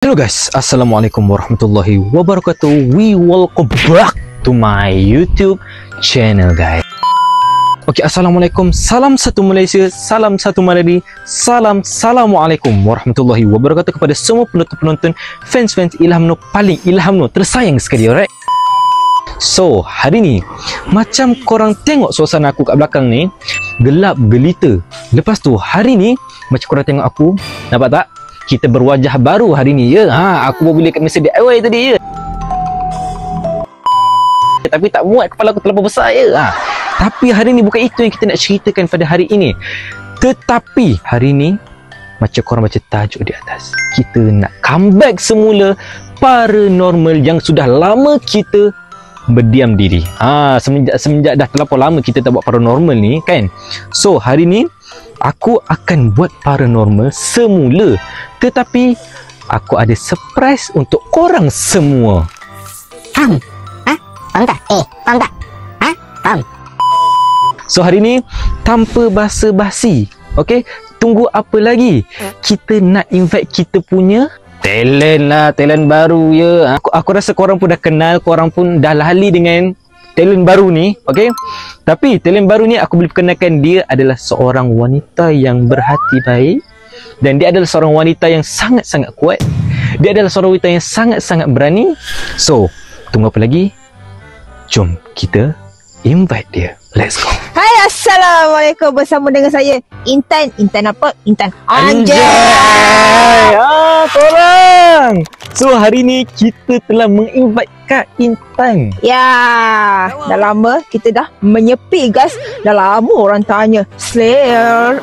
Hello guys, Assalamualaikum warahmatullahi wabarakatuh. We welcome back to my YouTube channel guys. Okay, Assalamualaikum, salam satu Malaysia, salam satu Maladi, Assalamualaikum warahmatullahi wabarakatuh kepada semua penonton-penonton, fans-fans Ilham Noor paling Ilham Noor tersayang sekali, alright? So, hari ni macam korang tengok suasana aku kat belakang ni, gelap gelita. Lepas tu hari ni macam korang tengok aku, nampak tak? Kita berwajah baru hari ni ya. Aku baru beli kat mesin DIY tadi ya. Tapi tak muat, kepala aku terlalu besar ya. Tapi hari ni bukan itu yang kita nak ceritakan pada hari ini. Tetapi hari ni macam korang baca tajuk di atas, kita nak comeback semula paranormal yang sudah lama kita berdiam diri. Semenjak dah terlampau lama kita tak buat paranormal ni kan. So hari ni aku akan buat paranormal semula. Tetapi aku ada surprise untuk korang semua. Faham? Faham tak? Faham tak? Faham? So hari ni tanpa basa-basi, okay? Tunggu apa lagi? Kita nak invite kita punya talent lah, talent baru ya. Aku rasa korang pun dah kenal, korang pun dah lali dengan talent baru ni, okay? Tapi talent baru ni aku boleh perkenalkan, dia adalah seorang wanita yang berhati baik. Dan dia adalah seorang wanita yang sangat-sangat kuat. Dia adalah seorang wanita yang sangat-sangat berani. So, tunggu apa lagi? Jom kita invite dia. Let's go. Hai, Assalamualaikum. Bersama dengan saya Intan. Intan apa? Intan Anjay! Korang! So, hari ni kita telah menginvite Kak Intan. Ya, dah lama kita dah menyepi guys. Dah lama orang tanya Slayer.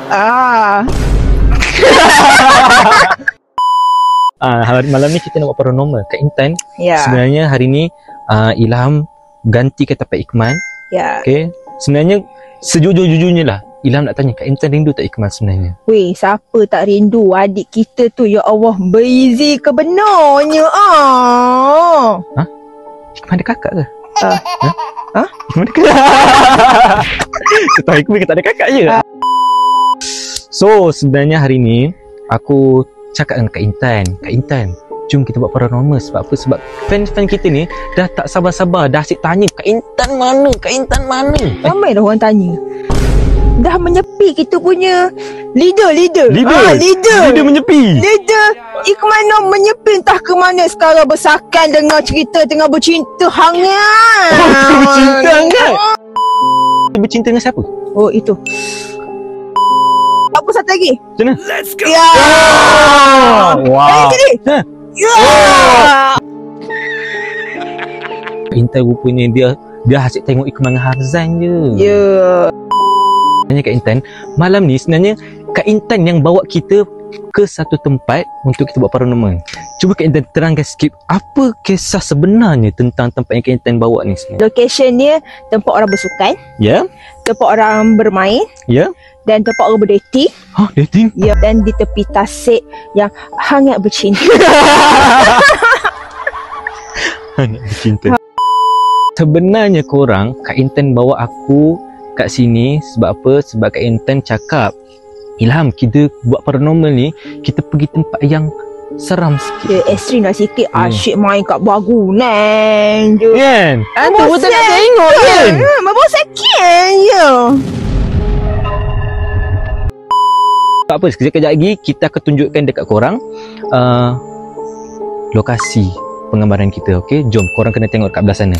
Malam ni kita nak buat paranormal. Kak Intan, Ya. sebenarnya hari ni Ilham ganti kata Pak Ikmal. Ya. Okay, sebenarnya sejujur-jujurnya lah, Ilham nak tanya, Kak Intan rindu tak Ikmal sebenarnya? Weh, siapa tak rindu adik kita tu? Ya Allah, berizi kebenarnya. Ikmal ada kakak ke? Ha? Ikmal ada kakak? Setahu Ikmal tak ada kakak je. So, sebenarnya hari ni aku cakap dengan Kak Intan, Kak Intan, jom kita buat paranormal. Sebab apa? Sebab fan-fan kita ni dah tak sabar-sabar, dah asyik tanya, Kak Intan mana? Kak Intan mana? Ramai dah orang tanya. Dah menyepi kita punya leader. Leader menyepi. Leader Ikmal Noor menyepi entah ke mana sekarang, bersakan dengar cerita tengah bercinta hangat. Bercinta hangat? Bercinta dengan siapa? Oh, itu. Apa satu lagi? Macam mana? Let's go. Ya. Wow. Sini. Ya. Kak Intan rupanya dia asyik tengok Ikmal dengan Harzan je. Ya. Sebenarnya Kak Intan, malam ni sebenarnya Kak Intan yang bawa kita ke satu tempat untuk kita buat paranormal. Cuba Kak Intan terangkan sikit, apa kisah sebenarnya tentang tempat yang Kak Intan bawa ni sebenarnya? Location dia tempat orang bersukan, Ya? tempat orang bermain Ya? dan tempat orang berdating. Dating? Ya, dan di tepi tasik yang hangat bercinta. Hangat bercinta. Sebenarnya korang, Kak Intan bawa aku kat sini sebab apa? Sebab Kak Intan cakap, Ilham, kita buat paranormal ni, kita pergi tempat yang seram sikit. Ya, ekstrim lah sikit. Asyik main kat bangunan je. Kan? Hantu pun tak nak tengok kan? Bawa sakit je. Tak apa, sekejap lagi kita akan tunjukkan dekat korang lokasi penggambaran kita, okey? Jom, korang kena tengok kat belah sana.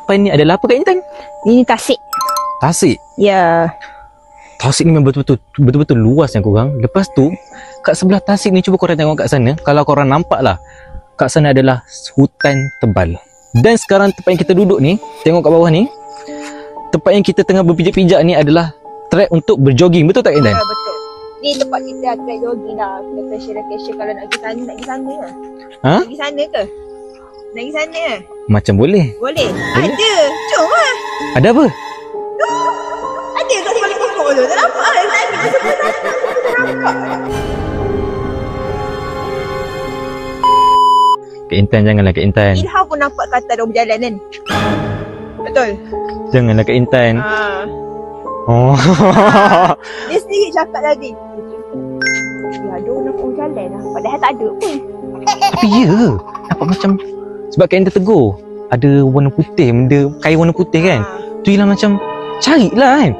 depan ni adalah apa Kak Intan? Ini tasik. Tasik. Ya. Tasik ni memang betul-betul luasnya korang. Lepas tu kat sebelah tasik ni, cuba korang tengok kat sana. Kalau korang nampak lah, kat sana adalah hutan tebal. Dan sekarang tempat yang kita duduk ni, tengok kat bawah ni, tempat yang kita tengah berpijak-pijak ni adalah track untuk berjogging. Betul tak Kak Intan? Ya, betul. Ni tempat kita track jogging dah. Location kalau nak pergi sana, nak pergi sana lah. Ha? Nak pergi sana ke? Nak pergi sana ke? Macam boleh. Boleh? Ada. Jom lah. Ada apa? Ada kat balik pokok tu. Tak nampak lah. Tak nampak. Kak Intan, janganlah Kak Intan. Ilham pun nampak kata dia berjalan kan? Betul? Janganlah Kak Intan. Oh. Dia sendiri cakap tadi. Ya, ada orang jalan lah. Padahal tak ada pun. Tapi ya, nampak macam, sebab Kak Intan tegur, ada warna putih, benda kain warna putih kan. Tu Ilham macam carilah kan,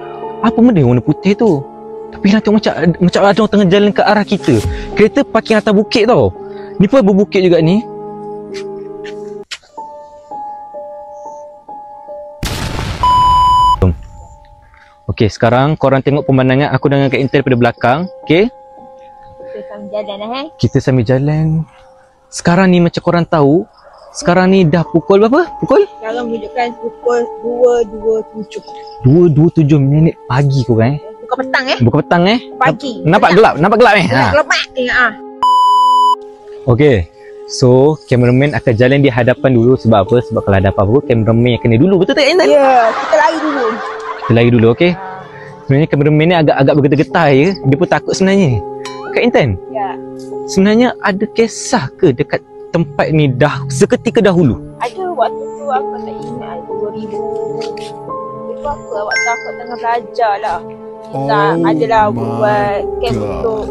apa benda warna putih tu. Tapi Ilham tengok macam ada orang tengah jalan ke arah kita. Kereta parking atas bukit tau. Ni pun berbukit juga ni. Okey, sekarang korang tengok pemandangan aku dengan Kak Intan daripada belakang. Okey, Kita sambil jalan lah kita sambil jalan. Sekarang ni macam korang tahu, sekarang ni dah pukul berapa? Pukul? Sekarang menunjukkan pukul 2.27. 2.27 minit pagi korang Bukan petang Bukan petang Pagi. Nampak gelap ni. Gelap tengok Okey. So, cameraman akan jalan di hadapan dulu. Sebab apa? Sebab kalau ada apa-apa, cameraman yang kena dulu. Betul tak Intan? Ya, kita lari dulu. Kita lari dulu, okey? Sebenarnya cameraman ni agak bergetar-getar ya. Dia pun takut sebenarnya. Kak Intan, Ya. sebenarnya ada kisah ke dekat tempat ni dah seketika dahulu? Ada waktu tu aku tak ingat 2000. Itu apa? Waktu aku tengah belajar lah. Kita adalah buat camp untuk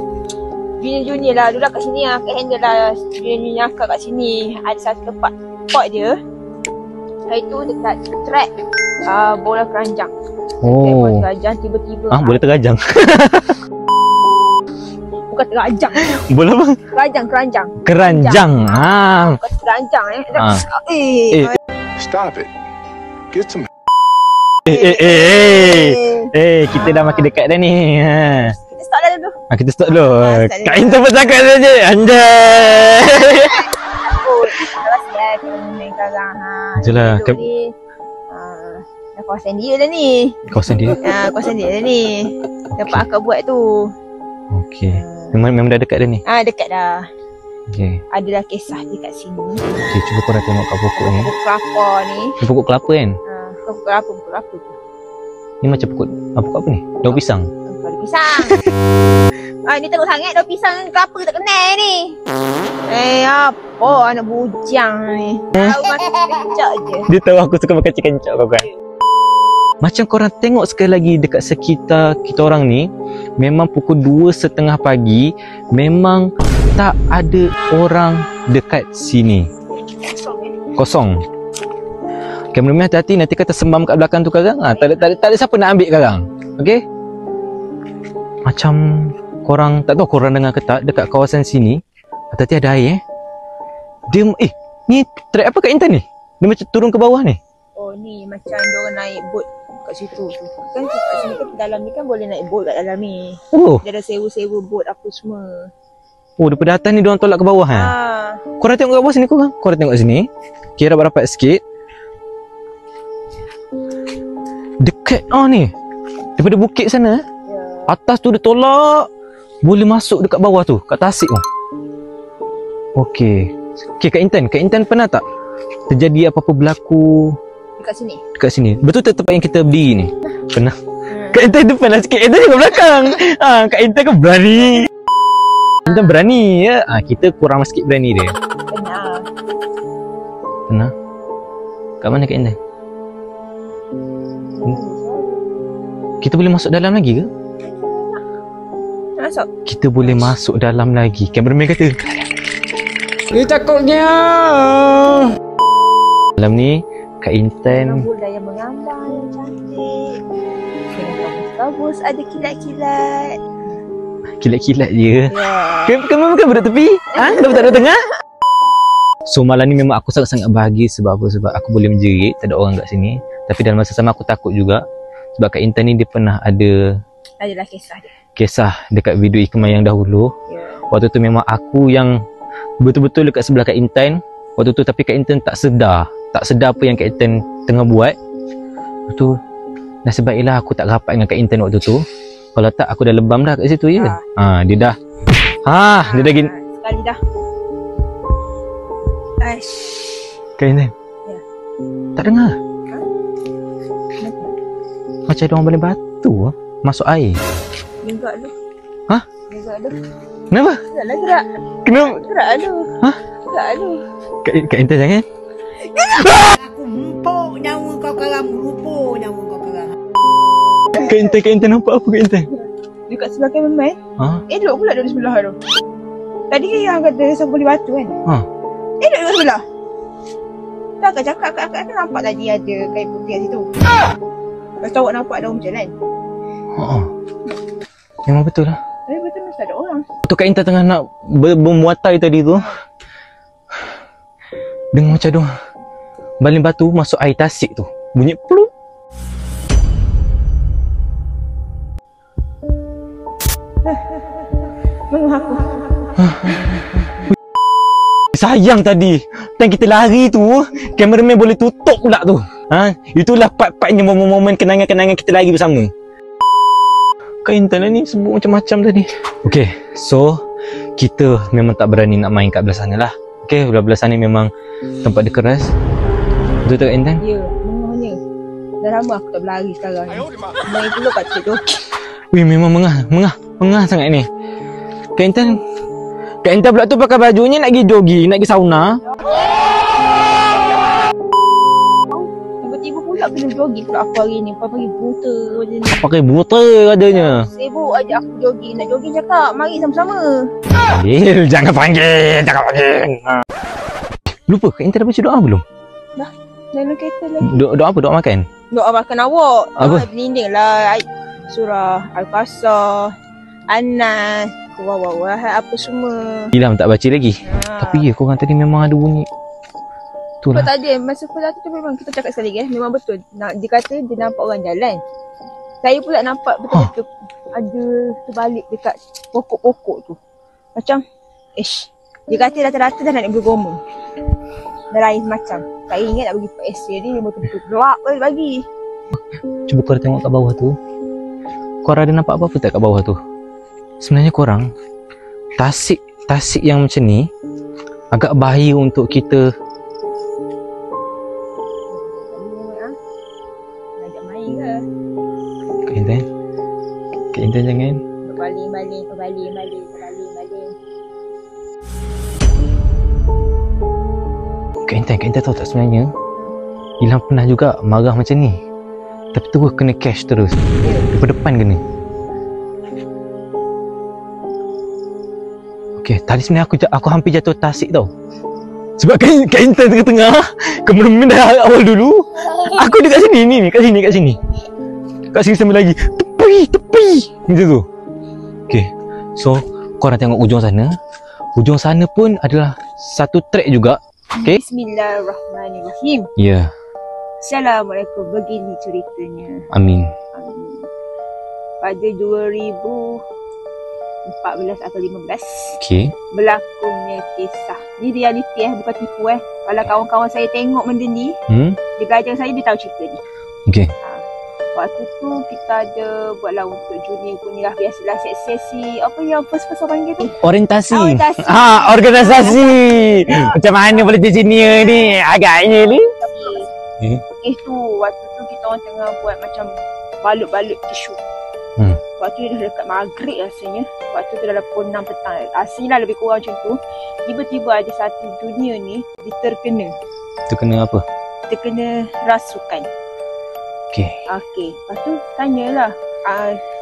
junior-junior lah. Dulu lah kat sini lah. Kat handle lah junior-junior akak kat sini. Ada satu tempat spot dia. Hari tu dekat track bola keranjang. Bola keranjang tiba-tiba. Boleh terajang. Bukan terajang. Bola apa? Keranjang. Keranjang. Bukan terajang Stop it. Get some. Kita dah makin dekat dah ni. Kita start dah dulu. Kita stop dulu. start dulu. Kak Intan pun cakap saja. Anjay. Terus ya, kita main sekarang. Itulah. Dah kawasan dia dah ni. Kawasan dia? Kawasan dia dah ni. Tempat akak buat tu. Okey. Memang dah dekat dah ni? Dekat dah. Okey. Adalah kisah dia kat sini. Okey, cuba korang tengok kat pokok ni. Pokok kelapa ni. Ni pokok kelapa kan? Pokok kelapa tu. Ni macam pokok apa ni? Daun pisang. Daun pisang. Ni teruk sangat daun pisang kelapa tak kenal ni. Apa anak bujang ni. Tahu makan kencak je. Dia tahu aku suka makan kencak kau kan. Macam korang tengok sekali lagi dekat sekitar kita orang ni, memang pukul 2:30 pagi, memang tak ada orang dekat sini. Kosong. Kameraman hati-hati, nanti kata sembam kat belakang tu Karang. Tak ada siapa nak ambil Karang. Okey? Macam korang, tak tahu korang dengar ke tak, dekat kawasan sini, hati-hati ada air Dia, ni trek apa Kak Intan ni? Dia macam turun ke bawah ni. Oh ni macam diorang naik boat kat situ tu. Kan kat sini kan dalam ni kan boleh naik boat kat dalam ni. Oh. Dia ada sewa-sewa boat apa semua. Oh, daripada atas ni diorang tolak ke bawah Korang tengok kat bawah sini korang. Korang tengok sini. Kira rapat sikit. Dekat ni. Daripada bukit sana. Atas tu dia tolak. Boleh masuk dekat bawah tu. Kat tasik tu. Okey. Okey Kak Intan pernah tak terjadi apa-apa berlaku dekat sini? Betul tak tempat yang kita berdiri ni? Pernah. Kak Intan depan lah sikit. Intan tengok belakang. Kak Intan kan berani. Intan berani ya. Kita kurang sikit berani dia. Pernah. Kat mana Kak Intan? Kita boleh masuk dalam lagi ke? Masuk. Kita boleh masuk dalam lagi. Kameraman kata. Dia takutnya. Dalam ni Kak Intan Bulan yang mengambang yang cantik. Bagus ada kilat-kilat. kilat-kilat je. Ya. Kamu bukan budak tepi? Dah tak ada tengah? So malam ni memang aku sangat-sangat bahagia. Sebab apa? Sebab aku boleh menjerit, tak ada orang kat sini. Tapi dalam masa sama aku takut juga. Sebab Kak Intan ni dia pernah Adalah kisah dia. kisah dekat video Ikmal yang dahulu. Waktu tu memang aku yang betul-betul dekat sebelah Kak Intan waktu tu, tapi Kak Intan tak sedar apa yang Kak Intan tengah buat. Lepas tu nasib baiklah aku tak rapat dengan Kak Intan waktu tu. Kalau tak aku dah lebam dah kat situ je. Dia dah dia dah gini. Sekali dah. Aish. Kak Intan. Ya. Tak dengar. Kenapa? Macam ada orang balik batu masuk air. Gerak tu. Hah? Gerak tu. Kenapa? Geraklah gerak. Kenapa? Gerak tu. Hah? Gerak tu. Kak Intan jangan. Aku empuk nyawa kau karang, rupa nyawa kau karang. Kak Intan nampak apa Kak Intan? Dekat sebelah kameraman. Elok pula duduk sebelah tu. Tadi yang kata siapa boleh batu kan? Elok duduk sebelah. Tak akak cakap, akak nampak tadi ada kain putih kat situ. Lepas tu awak nampak ada orang berjalan. Memang betul lah. Tapi betul mesti ada orang. Tu Kak Intan tengah nak bermuatai tadi tu. Dengar macam tu baling batu masuk air tasik tu. Bunyi plup. Mengaku. Sayang tadi time kita lari tu kameraman boleh tutup pula tu. Itulah part-partnya momen-momen kenangan-kenangan kita lari bersama. Kak Intan ni sebut macam-macam tadi. Okay, so kita memang tak berani nak main kat belah sana lah. Okay, belah sana memang tempat dia keras. Betul tak Kak Intan? Ya, mengahnya. Dah lama aku tak berlari sekarang ni. Main dulu kat Cik Doki. Wih, memang mengah sangat ni. Kak Intan pula tu pakai bajunya nak pergi jogging, nak pergi sauna. Tiba-tiba pula kena jogging pula aku hari ni. Pagi buta macam ni. Pakai buta katanya. Sibuk aja aku jogging. Nak jogging cakap, mari sama-sama. Jangan panggil. Lupa, Kak Intan dah baca doa belum? Dah, dalam kereta lagi. Doa apa? Doa makan? Doa makan awak. Apa? Berlinding lah. Surah Al-Qasar, An-Nas, Wah, apa semua. Ilham tak baca lagi. Tapi ya, korang tadi memang ada bunyi. Tu Sebab lah. tak ada. Masa kuliah tu memang kita cakap sekali lagi memang betul. Dia kata dia nampak orang jalan. Saya pula nampak betul-betul ada terbalik dekat pokok-pokok tu. Macam, dia kata rata-rata dah nak bergoma. Dah lain macam. Saya ingat nak pergi PSA ni betul-betul gelap bagi. Cuba korang tengok kat bawah tu. Korang ada nampak apa-apa tak kat bawah tu? Sebenarnya korang, tasik yang macam ni agak bahaya untuk kita. Ajak main ke? Kak Intan jangan. Berbaling-baling. Kak Intan tahu tak sebenarnya Ilham pernah juga marah macam ni. Tapi terus kena cash terus. Depan kena. Okay, tadi sebenarnya aku hampir jatuh tasik tau. Sebab Kak Intan tengah-tengah kameraman dah awal dulu. Aku dekat sini ni, kat sini. Kat sini sambil lagi tepi macam tu. Okay, so korang tengok ujung sana. Ujung sana pun adalah satu trek juga. Okay. Bismillahirrahmanirrahim. Ya. Assalamualaikum. Begini ceritanya. Amin. Pada 2014 atau 15 Okay. berlakunya kisah. Ni realiti bukan tipu Kalau kawan-kawan saya tengok benda ni, dia belajar saya, dia tahu cerita ni. Okay. Waktu tu kita ada buatlah untuk junior pun ni lah. Biasalah sesi apa yang first orang panggil tu? Orientasi. Orientasi. Organisasi. Macam mana boleh jadi senior ni? Agaknya ni. Tu waktu tu kita orang tengah buat macam balut-balut tisu. Waktu tu dah dekat maghrib rasanya. Waktu tu dah pukul 6 petang. Aslinya lebih kurang macam tu. Tiba-tiba ada satu junior ni, dia terkena. Terkena apa? Terkena rasukan. Okay. Lepas tu tanyalah.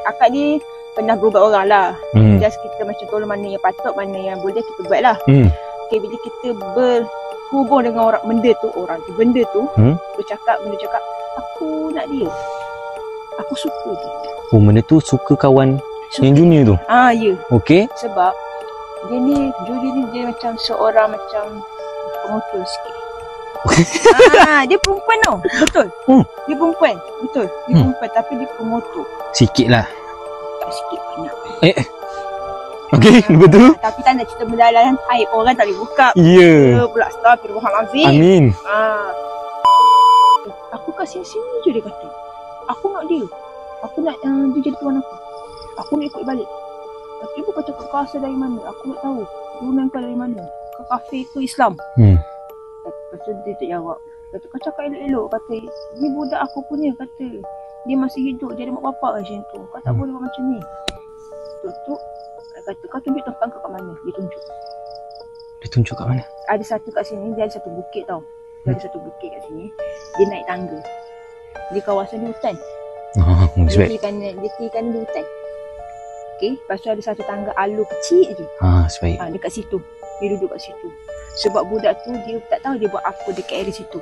Akak ni pernah berubat orang lah. Just kita macam tolong mana yang patut, mana yang boleh kita buat lah. Okay, bila kita berhubung dengan benda tu, benda tu bercakap, aku nak dia. Aku suka dia. Oh, benda tu suka kawan yang junior tu? Ya. Okay. Sebab dia ni, junior ni dia macam seorang macam pengotor sikit. Dia perempuan tau. Betul. Dia perempuan. Betul. Dia perempuan tapi dia pengotor. Sikit lah. Tak sikit banyak. Okey, betul. Tapi tak nak cerita benda lain aib orang tak boleh buka. Ya. Pula astagfirullahalazim. Amin. Aku kat sini je dia kata. Aku nak dia. Aku nak dia jadi tuan aku. Aku nak ikut balik. Tapi bukan cakap kau asal dari mana. Aku nak tahu. Turunan kau dari mana. Kau kafir ke Islam? Lepas tu dia tak jawab. Lepas tu kau cakap elok-elok. Kata, ni budak aku punya. Kata, dia masih hidup. Dia ada mak bapak macam tu. Kau tak boleh buat macam ni. Tutup. Kata, kau tunjuk tempat kau kat mana. Dia tunjuk. Dia tunjuk kat mana? Ada satu kat sini. Dia ada satu bukit tau. Dia ada satu bukit kat sini. Dia naik tangga. Di kawasan di hutan. Dia kiri kanan di hutan. Okay. Lepas tu ada satu tangga alur kecil je. Sebaik. Dekat situ. Dia duduk kat situ. Sebab budak tu dia tak tahu dia buat apa dekat area situ.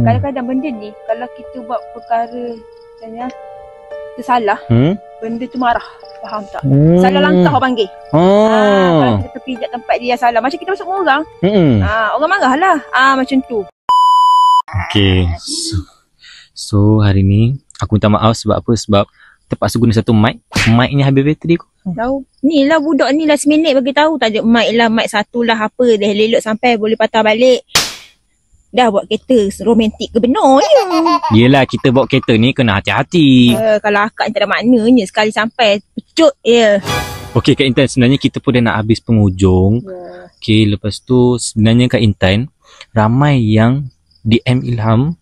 Kadang-kadang benda ni kalau kita buat perkara macam tersalah, benda tu marah. Faham tak? Salah langkah orang panggil. Kalau kita terpijak tempat dia yang salah. Macam kita masuk orang. Orang marah lah. Macam tu. Okay. So hari ni aku minta maaf sebab apa? Sebab terpaksa guna satu mic. Mic ni habis bateri aku. Tahu. Ni lah budak ni last minute bagi tahu tak ada mic lah, mic satu lah apa. Dah lelok sampai boleh patah balik. Dah buat kereta romantik ke benar je. Yelah, kita bawa kereta ni kena hati-hati. Kalau akak ni tak ada maknanya. Sekali sampai pecut je. Okay Kak Intan, sebenarnya kita pun dah nak habis penghujung. Okay, lepas tu sebenarnya Kak Intan, ramai yang DM Ilham.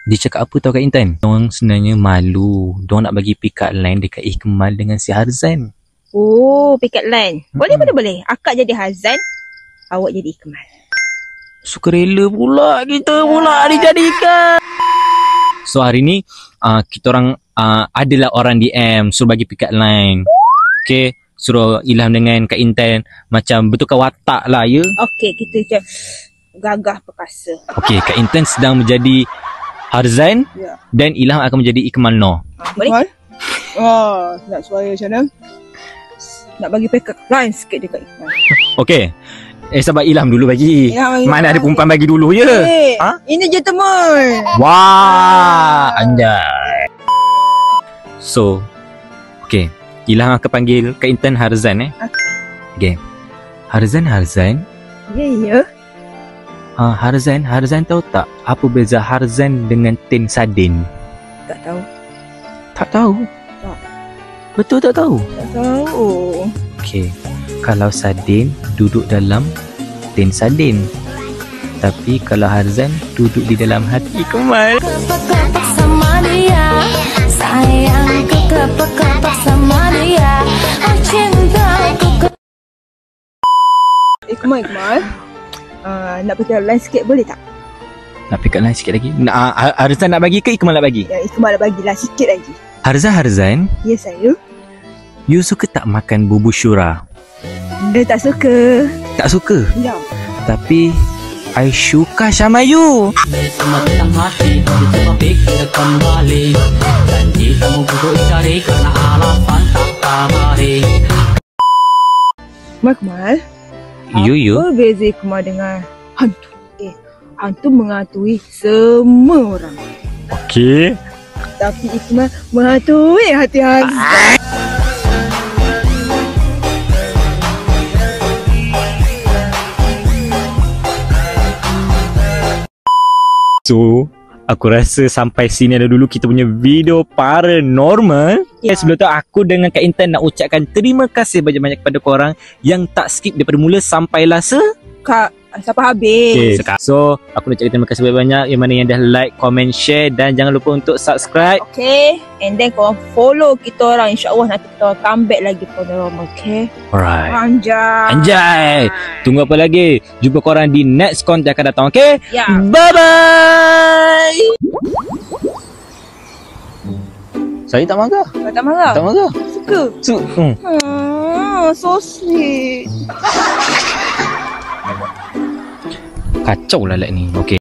Dia cakap apa tau Kak Intan? Diorang sebenarnya malu. Diorang nak bagi pick up line dekat Ikmal dengan si Harzan. Oh, pick up line. Boleh. Akak jadi Harzan, awak jadi Ikmal. Sukarela pula kita pula dijadikan. So hari ni kita orang adalah orang DM suruh bagi pick up line. Okay, suruh Ilham dengan Kak Intan macam betulkan watak lah ya. Okay, kita macam gagah perkasa. Okay, Kak Intan sedang menjadi Harzan dan Ilham akan menjadi Ikmal Noor. Boleh? Nak suara macam mana? Nak bagi pick up line sikit dekat Ikmal. Okay. Sabar Ilham dulu bagi. Mana ada perempuan bagi dulu ya? Ini je teman. Wah, anjay. So, okay. Ilham akan panggil Kak Intan Harzan Okay. Harzan. Ya. Harzan tahu tak apa beza Harzan dengan tin sardin? Tak tahu. Tak tahu? Tak. Betul tak tahu? Tak tahu. Okay. Kalau sardin duduk dalam tin sardin. Tapi kalau Harzan duduk di dalam hati Ikmal. Kepak sama dia, sayang kepak sama dia, cintaku. Ikmal. Nak pergi line sikit boleh tak? Nak pick up line sikit lagi? Harzan nak bagi ke Ikmal nak bagi? Ya, Ikmal nak bagilah sikit lagi. Harzan? Ya, saya. You suka tak makan bubur syura? Dia tak suka. Tak suka? Ya. Tapi I suka sama you. Bersama tentang hati, coba pikir kembali. Janji kamu buruk cari karena alasan tak kamari. Ikmal. You. Apa beza Ikmal dengan hantu? Hantu menghantui semua orang. Okay. Tapi Ikmal menghantui hati Harzan. So, aku rasa sampai sini ada dulu kita punya video paranormal. Sebelum tu aku dengan Kak Intan nak ucapkan terima kasih banyak-banyak kepada korang yang tak skip daripada mula sampailah sampai habis. Okay. So, aku nak cakap terima kasih banyak-banyak yang mana yang dah like, comment, share dan jangan lupa untuk subscribe. Okay. And then korang follow kita orang. InsyaAllah nanti kita orang comeback lagi paranormal. Okay. Alright. Anjay. Tunggu apa lagi? Jumpa korang di next content akan datang. Okay? Ya. Bye-bye. Saya tak marah. Tak marah? Tak marah. Suka? So sweet. Kacau lah like ni. Okay.